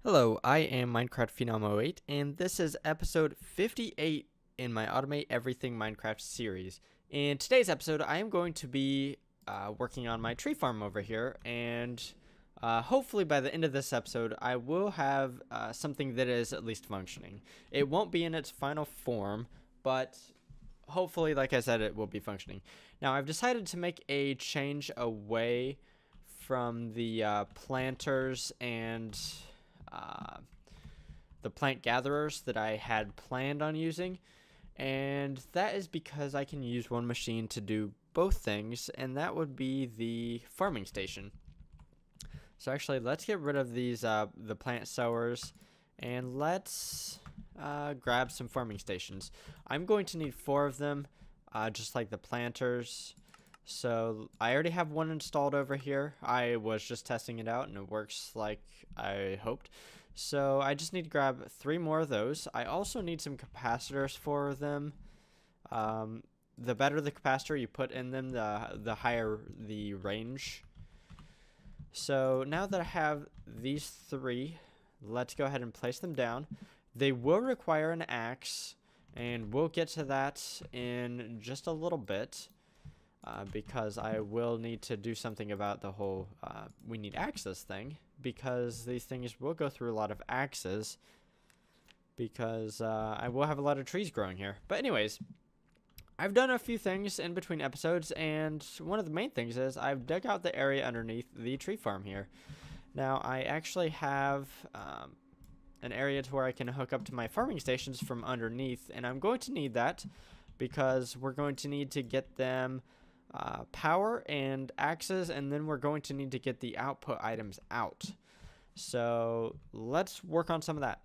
Hello, I am Minecraft Phenom 08, and this is episode 58 in my Automate Everything Minecraft series. In today's episode, I am going to be working on my tree farm over here, and hopefully by the end of this episode, I will have something that is at least functioning. It won't be in its final form, but hopefully, like I said, it will be functioning. Now, I've decided to make a change away from the planters and the plant gatherers that I had planned on using, and that is because I can use one machine to do both things, and that would be the farming station. So actually, let's get rid of these the plant sowers, and let's grab some farming stations. I'm going to need 4 of them, just like the planters. So I already have one installed over here. I was just testing it out and it works like I hoped. So I just need to grab 3 more of those. I also need some capacitors for them. The better the capacitor you put in them, the higher the range. So now that I have these 3, let's go ahead and place them down. They will require an axe, and we'll get to that in just a little bit. Because I will need to do something about the whole we need access thing, because these things will go through a lot of axes, because I will have a lot of trees growing here. But anyways, I've done a few things in between episodes, and one of the main things is I've dug out the area underneath the tree farm here. Now I actually have an area to where I can hook up to my farming stations from underneath, and I'm going to need that because we're going to need to get them power and axes, and then we're going to need to get the output items out. So let's work on some of that.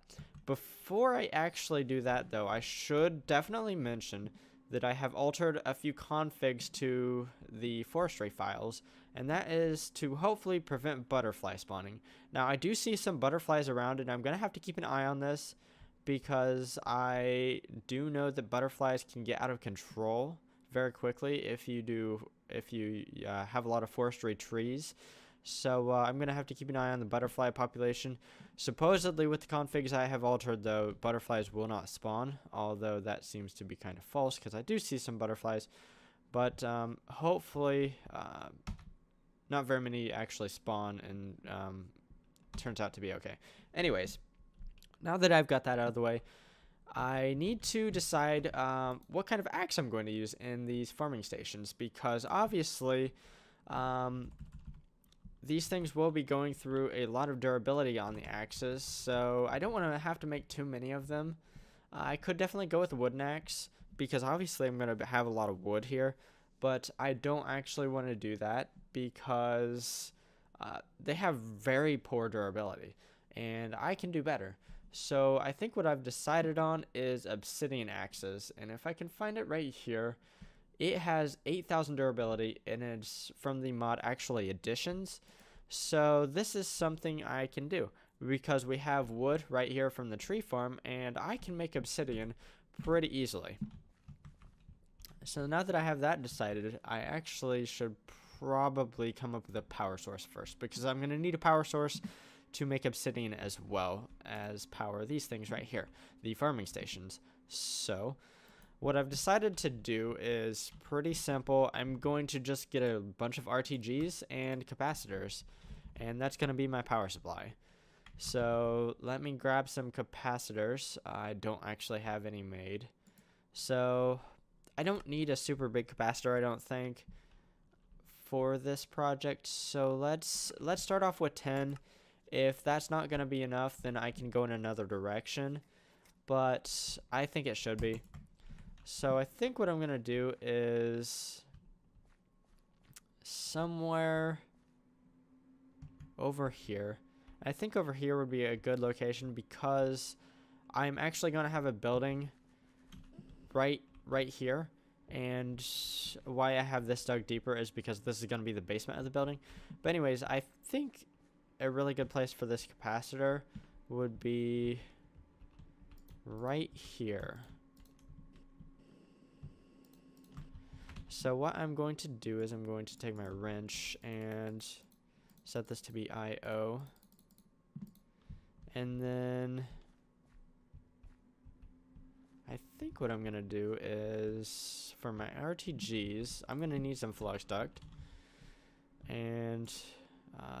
Before I actually do that though, I should definitely mention that I have altered a few configs to the forestry files, and that is to hopefully prevent butterfly spawning. Now I do see some butterflies around, and I'm gonna have to keep an eye on this because I do know that butterflies can get out of control very quickly if you have a lot of forestry trees. So I'm gonna have to keep an eye on the butterfly population. Supposedly with the configs I have altered though, butterflies will not spawn, although that seems to be kind of false because I do see some butterflies, but hopefully not very many actually spawn, and turns out to be okay. Anyways, now that I've got that out of the way, I need to decide what kind of axe I'm going to use in these farming stations, because obviously these things will be going through a lot of durability on the axes, so I don't want to have to make too many of them. I could definitely go with a wooden axe, because obviously I'm going to have a lot of wood here, but I don't actually want to do that because they have very poor durability, and I can do better. So I think what I've decided on is obsidian axes, and if I can find it right here, it has 8,000 durability, and it's from the mod actually additions. So this is something I can do because we have wood right here from the tree farm, and I can make obsidian pretty easily. So now that I have that decided, I actually should probably come up with a power source first, because I'm going to need a power source to make obsidian as well as power these things right here, the farming stations. So what I've decided to do is pretty simple. I'm going to just get a bunch of RTGs and capacitors, and that's going to be my power supply. So let me grab some capacitors. I don't actually have any made, so I don't need a super big capacitor, I don't think, for this project. So let's start off with 10. If that's not going to be enough, then I can go in another direction, but I think it should be. So I think what I'm going to do is somewhere over here. I think over here would be a good location, because I'm actually going to have a building right here, and why I have this dug deeper is because this is going to be the basement of the building. But anyways, I think a really good place for this capacitor would be right here. So what I'm going to do is I'm going to take my wrench and set this to be IO, And then I think what I'm going to do is for my RTGs, I'm going to need some flux duct. And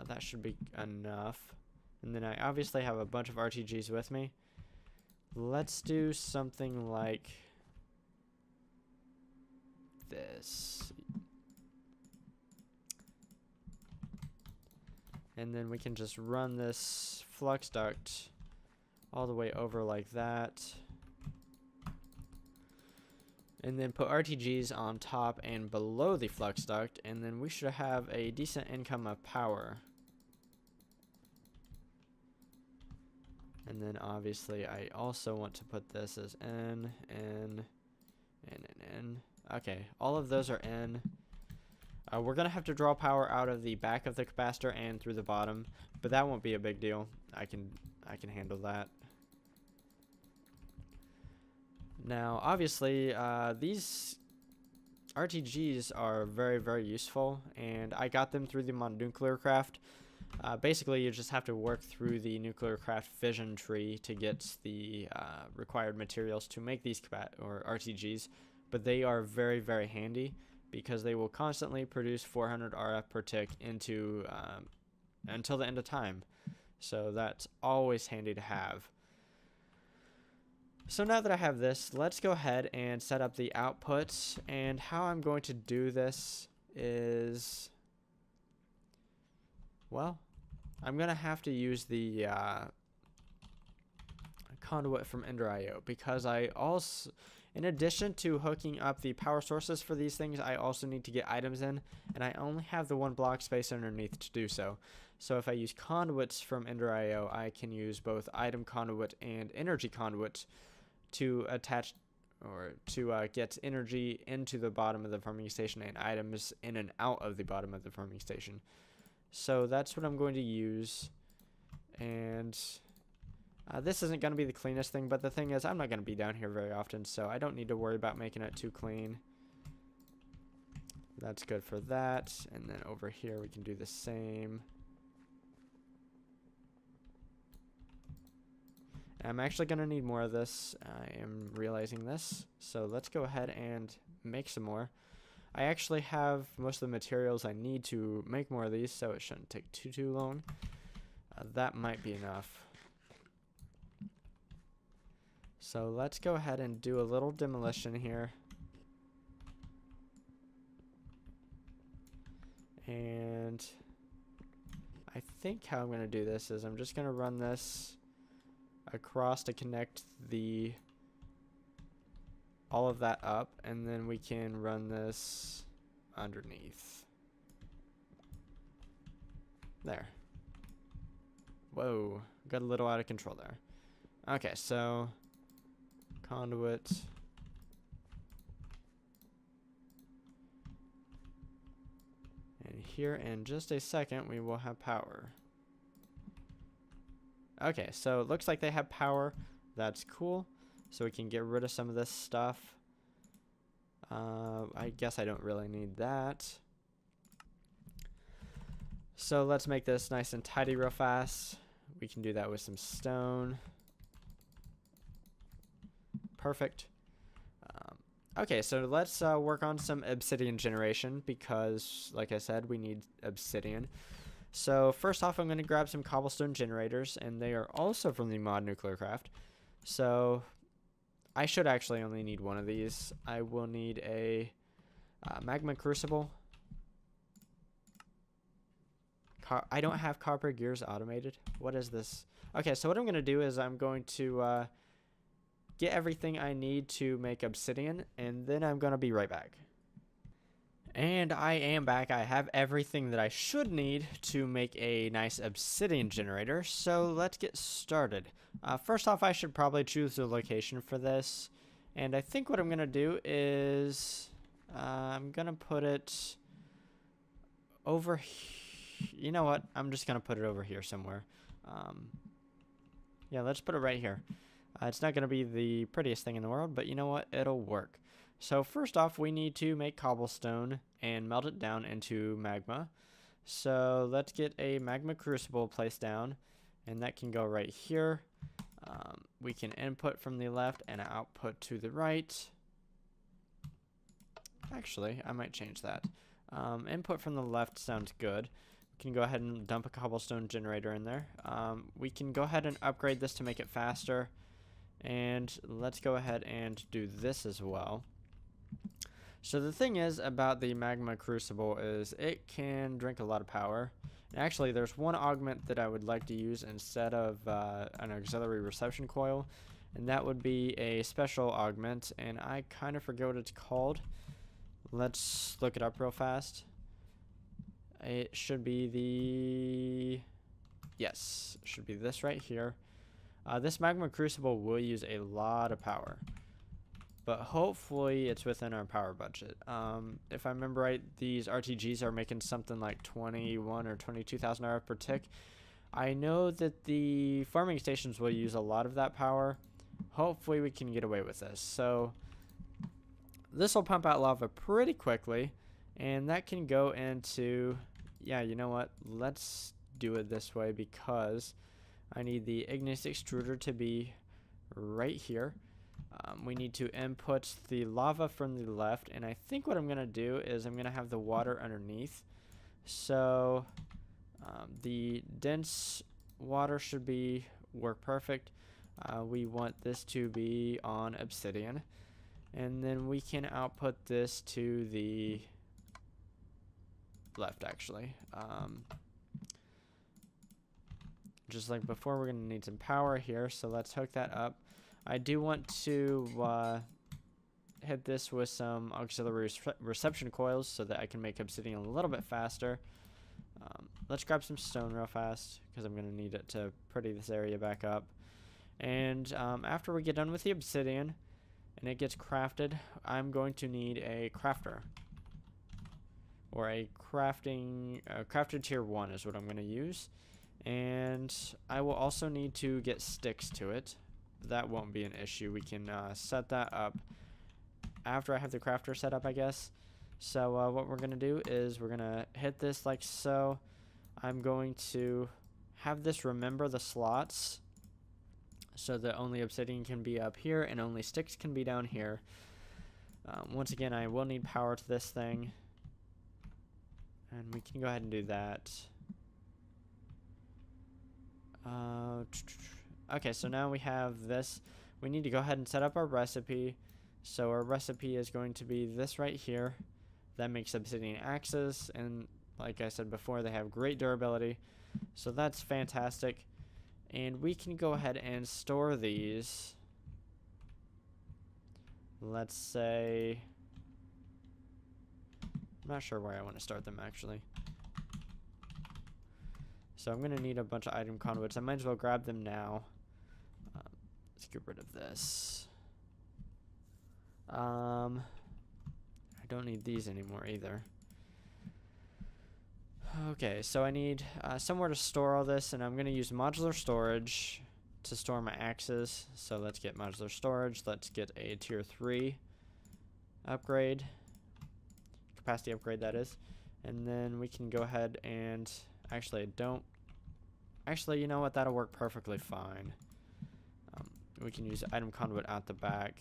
that should be enough. And then I obviously have a bunch of RTGs with me. Let's do something like this. And then we can just run this flux duct all the way over like that. And then put RTGs on top and below the flux duct, and then we should have a decent income of power. And then obviously I also want to put this as N, N, N, N, N. Okay, all of those are N. We're gonna have to draw power out of the back of the capacitor and through the bottom, but that won't be a big deal. I can handle that. Now, obviously, these RTGs are very, very useful, and I got them through the mod NuclearCraft. Basically, you just have to work through the NuclearCraft fission tree to get the required materials to make these RTGs, but they are very, very handy because they will constantly produce 400 RF per tick into until the end of time. So that's always handy to have. So now that I have this, let's go ahead and set up the outputs. And how I'm going to do this is, well, I'm going to have to use the conduit from Ender.io because I also, in addition to hooking up the power sources for these things, I also need to get items in, and I only have the one block space underneath to do so. So if I use conduits from Ender.io, I can use both item conduit and energy conduit to attach or to get energy into the bottom of the farming station and items in and out of the bottom of the farming station. So that's what I'm going to use. And this isn't going to be the cleanest thing, but the thing is I'm not going to be down here very often, so I don't need to worry about making it too clean. That's good for that. And then over here we can do the same. I'm actually going to need more of this. I am realizing this. So let's go ahead and make some more. I actually have most of the materials I need to make more of these, so it shouldn't take too long. That might be enough. So let's go ahead and do a little demolition here. And I think how I'm going to do this is I'm just going to run this across to connect all of that up, and then we can run this underneath. There. Whoa, got a little out of control there. Okay, so conduit. And here in just a second we will have power. Okay, so it looks like they have power. That's cool. So we can get rid of some of this stuff. I guess I don't really need that. So let's make this nice and tidy real fast. We can do that with some stone. Perfect. Okay, so let's work on some obsidian generation because, like I said, we need obsidian. So first off, I'm going to grab some cobblestone generators, and they are also from the mod NuclearCraft. So I should actually only need one of these. I will need a magma crucible. I don't have copper gears automated. What is this? Okay, so what I'm going to do is I'm going to get everything I need to make obsidian, and then I'm going to be right back. And I am back. I have everything that I should need to make a nice obsidian generator, so let's get started. First off, I should probably choose the location for this, and I think what I'm going to do is I'm going to put it over here. You know what? I'm just going to put it over here somewhere. Yeah, let's put it right here. It's not going to be the prettiest thing in the world, but you know what? It'll work. So first off, we need to make cobblestone and melt it down into magma. So let's get a magma crucible placed down. and that can go right here. We can input from the left and output to the right. Actually, I might change that. Input from the left sounds good. We can go ahead and dump a cobblestone generator in there. We can go ahead and upgrade this to make it faster. And let's go ahead and do this as well. So the thing is about the magma crucible is it can drink a lot of power. And actually, there's one augment that I would like to use instead of an auxiliary reception coil, and that would be a special augment, and I kind of forget what it's called. Let's look it up real fast. It should be yes, it should be this right here. This magma crucible will use a lot of power, but hopefully it's within our power budget. If I remember right, these RTGs are making something like 21 or 22,000 hours per tick. I know that the farming stations will use a lot of that power. Hopefully we can get away with this. So this will pump out lava pretty quickly, and that can go into, yeah, you know what? Let's do it this way because I need the igneous extruder to be right here. We need to input the lava from the left, and I think what I'm going to do is I'm going to have the water underneath. So the dense water should work perfect. We want this to be on obsidian, and then we can output this to the left actually. Just like before, we're going to need some power here, so let's hook that up. I do want to hit this with some auxiliary reception coils so that I can make obsidian a little bit faster. Let's grab some stone real fast because I'm going to need it to pretty this area back up. And after we get done with the obsidian and it gets crafted, I'm going to need a crafter. Or a crafted tier 1 is what I'm going to use. And I will also need to get sticks to it. That won't be an issue. We can set that up after I have the crafter set up, I guess. So what we're going to do is we're going to hit this like so. I'm going to have this remember the slots so that only obsidian can be up here and only sticks can be down here. Once again, I will need power to this thing. And we can go ahead and do that. Okay, so now we have this. We need to go ahead and set up our recipe. So our recipe is going to be this right here. That makes obsidian axes, and like I said before, they have great durability. So that's fantastic. And we can go ahead and store these. Let's say, I'm not sure where I want to start them actually. So I'm going to need a bunch of item conduits. I might as well grab them now. Let's get rid of this. I don't need these anymore either. Okay, so I need somewhere to store all this, and I'm going to use modular storage to store my axes. So let's get modular storage. Let's get a tier 3 upgrade. Capacity upgrade, that is. And then we can go ahead and actually you know what, that'll work perfectly fine. We can use item conduit out the back.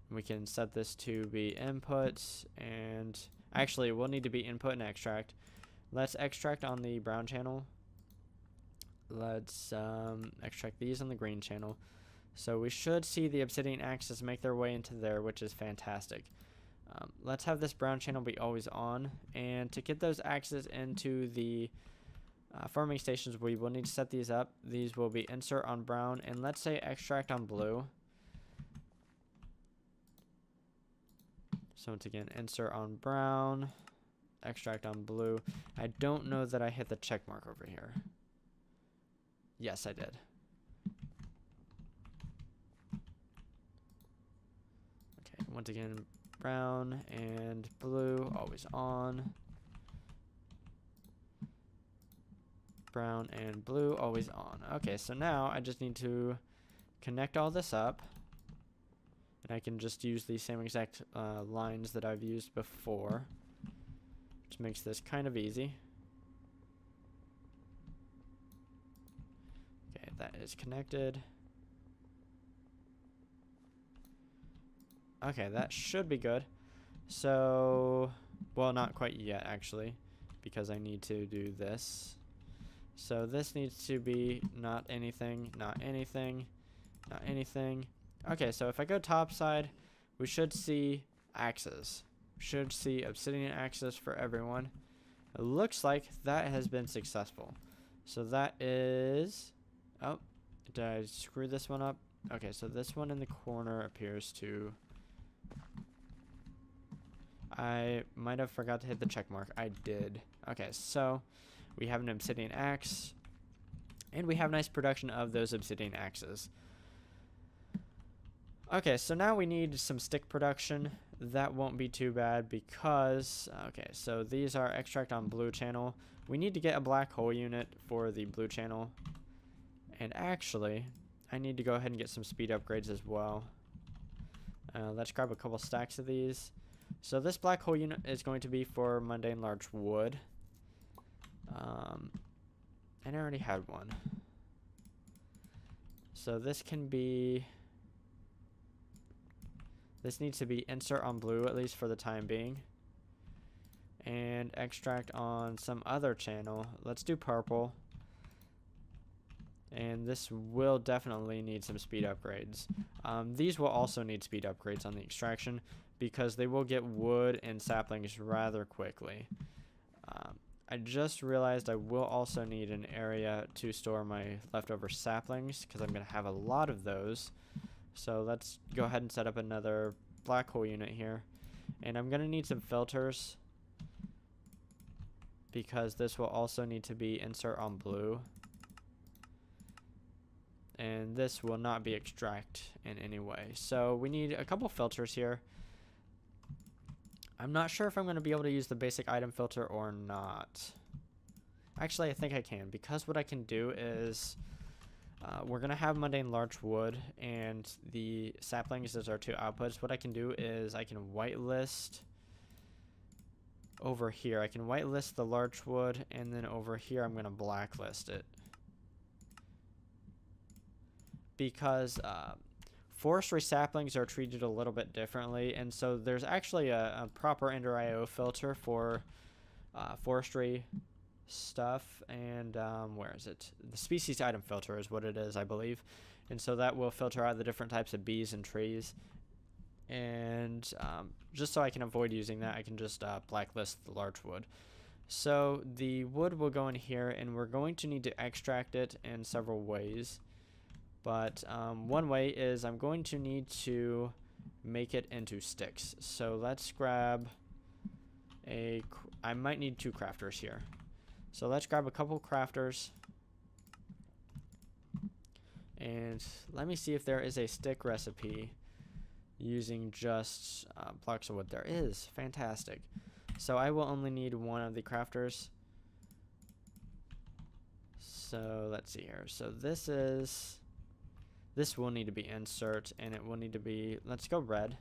We can set this to be input, and actually we'll need to be input and extract. Let's extract on the brown channel. Let's extract these on the green channel. So we should see the obsidian axes make their way into there, which is fantastic. Let's have this brown channel be always on, and to get those axes into the farming stations, we will need to set these up. These will be insert on brown, and let's say extract on blue. So once again, insert on brown, extract on blue. I don't know that I hit the check mark over here. Yes, I did. Okay, once again, brown and blue, always on. Brown and blue, always on. Okay, so now I just need to connect all this up. And I can just use the same exact lines that I've used before, which makes this kind of easy. that is connected. Okay, that should be good. So, well, not quite yet, actually, because I need to do this. So this needs to be not anything, not anything, not anything. Okay, so if I go top side, we should see axes. Should see obsidian axes for everyone. It looks like that has been successful. So that is... Oh, did I screw this one up? Okay, so this one in the corner appears to... I might have forgot to hit the check mark. I did. Okay, so we have an obsidian axe, and we have nice production of those obsidian axes. Okay, so now we need some stick production. That won't be too bad because, okay, so these are extract on blue channel. We need to get a black hole unit for the blue channel. And actually, I need to go ahead and get some speed upgrades as well. Let's grab a couple stacks of these. So this black hole unit is going to be for mundane large wood. And I already had one. So this can be... This needs to be insert on blue, at least for the time being. And extract on some other channel. Let's do purple. And this will definitely need some speed upgrades. These will also need speed upgrades on the extraction because they will get wood and saplings rather quickly. I just realized I will also need an area to store my leftover saplings because I'm going to have a lot of those. So let's go ahead and set up another black hole unit here. And I'm going to need some filters because this will also need to be insert on blue. And this will not be extract in any way. So we need a couple filters here. I'm not sure if I'm going to be able to use the basic item filter or not. Actually, I think I can, because what I can do is we're going to have mundane large wood and the saplings as our two outputs. What I can do is I can whitelist over here. I can whitelist the large wood, and then over here I'm going to blacklist it. Because forestry saplings are treated a little bit differently, and so there's actually a proper Ender IO filter for forestry stuff, and where is it? The species item filter is what it is, I believe, and so that will filter out the different types of bees and trees. And just so I can avoid using that, I can just blacklist the large wood. So the wood will go in here, and we're going to need to extract it in several ways. But one way is I'm going to need to make it into sticks. So let's grab I might need 2 crafters here. So let's grab a couple crafters. And let me see if there is a stick recipe using just blocks of wood. There is. Fantastic. So I will only need 1 of the crafters. So let's see here. So this will need to be insert, and it will need to be, let's go red.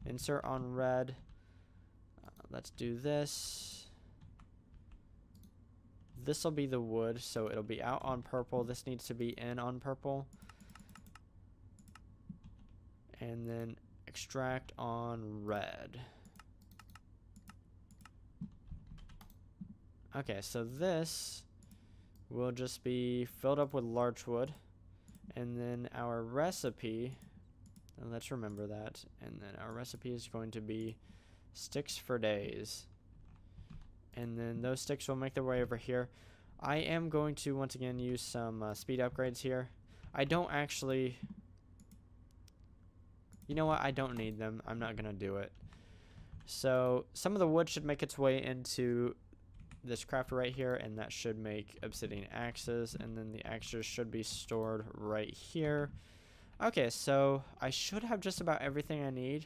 Insert on red. Let's do this. This will be the wood, so it'll be out on purple. This needs to be in on purple. And then extract on red. Okay, so this will just be filled up with larch wood. And then our recipe, and let's remember that, and then our recipe is going to be sticks for days. And then those sticks will make their way over here. I am going to once again use some speed upgrades here. I don't actually, you know what, I don't need them. I'm not going to do it. So some of the wood should make its way into this crafter right here, and that should make obsidian axes, and then the axes should be stored right here. Okay, so I should have just about everything I need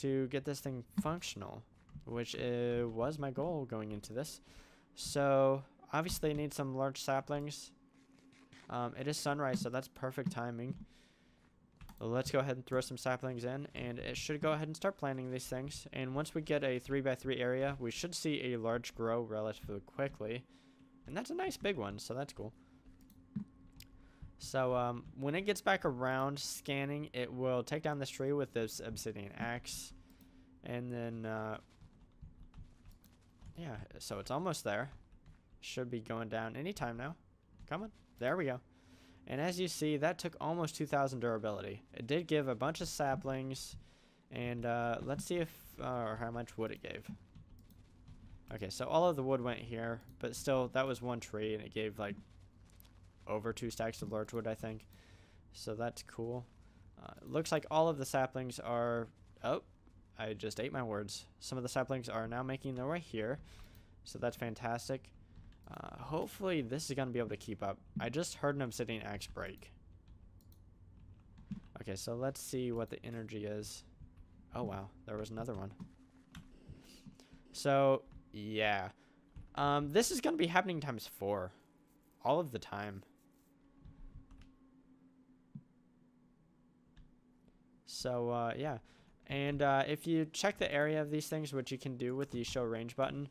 to get this thing functional, which was my goal going into this. So obviously I need some large saplings. It is sunrise, so that's perfect timing. Let's go ahead and throw some saplings in, and it should go ahead and start planting these things. And once we get a 3x3 area, we should see a large grow relatively quickly. And that's a nice big one, so that's cool. So when it gets back around scanning, it will take down this tree with this obsidian axe. And then, yeah, so it's almost there. Should be going down anytime now. Come on. There we go. And as you see, that took almost 2,000 durability. It did give a bunch of saplings. And let's see if, or how much wood it gave. Okay, so all of the wood went here. But still, that was one tree, and it gave like over 2 stacks of large wood, I think. So that's cool. Looks like all of the saplings are... Oh, I just ate my words. Some of the saplings are now making their way here. So that's fantastic. Hopefully this is going to be able to keep up. I just heard an obsidian axe break. Okay, so let's see what the energy is. Oh, wow. There was another one. So, yeah. This is going to be happening times 4. All of the time. So, yeah. And if you check the area of these things, which you can do with the show range button,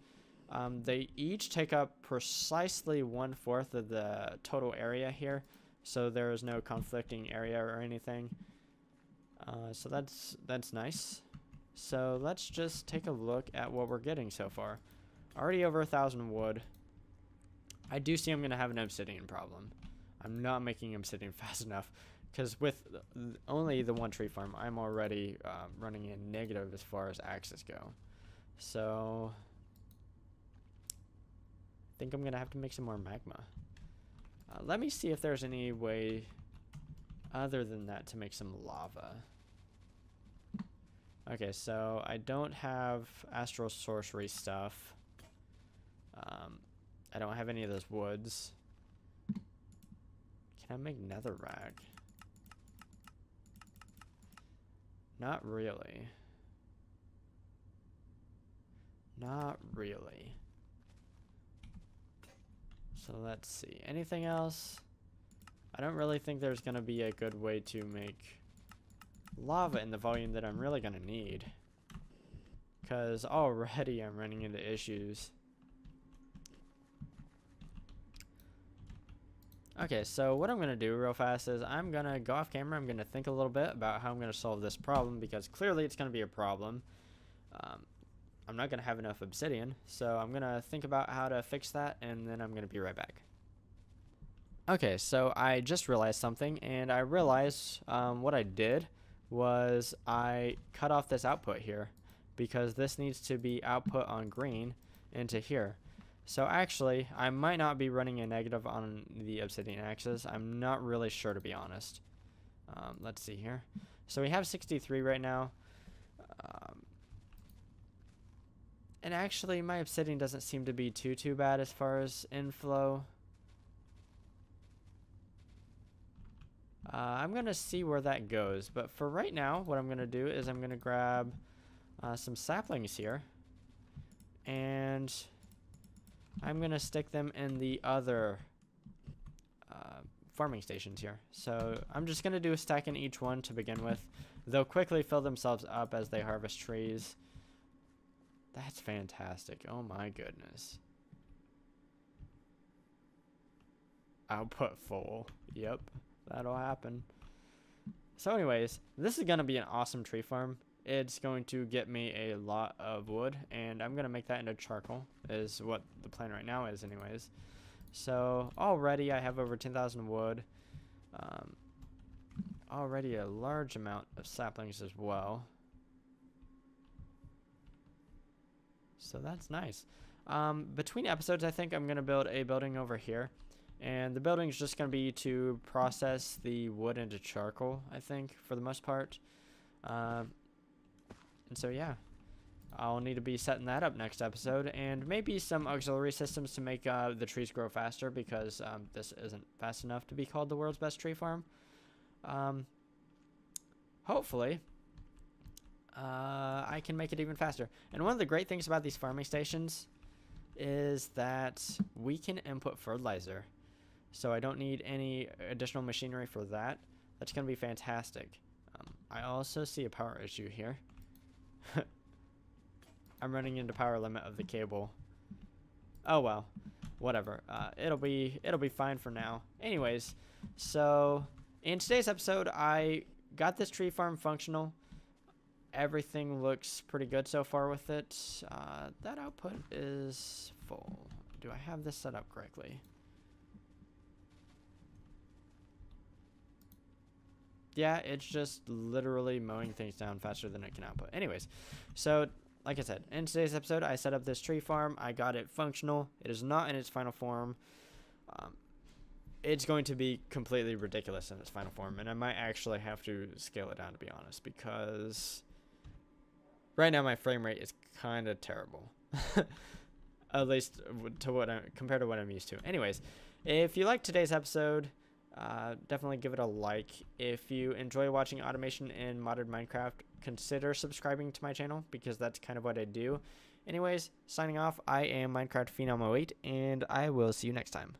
they each take up precisely 1/4 of the total area here. So there is no conflicting area or anything. So that's nice. So let's just take a look at what we're getting so far. Already over 1,000 wood. I do see I'm going to have an obsidian problem. I'm not making obsidian fast enough. Because with only the one tree farm, I'm already running in negative as far as axes go. So I think I'm going to have to make some more magma. Let me see if there's any way other than that to make some lava. Okay, so I don't have astral sorcery stuff. I don't have any of those woods. Can I make netherrack? Not really. Not really. So let's see. Anything else? I don't really think there's going to be a good way to make lava in the volume that I'm really going to need. Because already I'm running into issues. Okay, so what I'm going to do real fast is I'm going to go off camera. I'm going to think a little bit about how I'm going to solve this problem, because clearly it's going to be a problem. I'm not going to have enough obsidian, so I'm going to think about how to fix that, and then I'm going to be right back. Okay, so I just realized something, and I realized what I did was I cut off this output here, because this needs to be output on green into here. So actually, I might not be running a negative on the obsidian axes. I'm not really sure, to be honest. Let's see here. So we have 63 right now. And actually, my obsidian doesn't seem to be too bad as far as inflow. I'm going to see where that goes. But for right now, what I'm going to do is I'm going to grab some saplings here. And I'm going to stick them in the other farming stations here. So I'm just going to do a stack in each one to begin with. They'll quickly fill themselves up as they harvest trees. That's fantastic. Oh my goodness. Output full. Yep, that'll happen. So anyways, this is going to be an awesome tree farm. It's going to get me a lot of wood, and I'm going to make that into charcoal, is what the plan right now is anyways. So already I have over 10,000 wood. Already a large amount of saplings as well. So that's nice. Between episodes, I think I'm going to build a building over here. And the building is just going to be to process the wood into charcoal, I think, for the most part. And so, yeah, I'll need to be setting that up next episode. And maybe some auxiliary systems to make the trees grow faster, because this isn't fast enough to be called the world's best tree farm. Hopefully, I can make it even faster. And one of the great things about these farming stations is that we can input fertilizer. So I don't need any additional machinery for that. That's going to be fantastic. I also see a power issue here. I'm running into power limit of the cable. Oh well. whatever. It'll be fine for now. Anyways, so in today's episode, I got this tree farm functional. Everything looks pretty good so far with it. That output is full. Do I have this set up correctly? Yeah, it's just literally mowing things down faster than it can output. Anyways, so like I said, in today's episode, I set up this tree farm. I got it functional. It is not in its final form. It's going to be completely ridiculous in its final form, and I might actually have to scale it down, to be honest, because right now my frame rate is kind of terrible. At least to compared to what I'm used to. Anyways, if you liked today's episode, definitely give it a like. If you enjoy watching automation in modded Minecraft, consider subscribing to my channel, because that's kind of what I do. Anyways, signing off, I am Minecraft Phenom 08, and I will see you next time.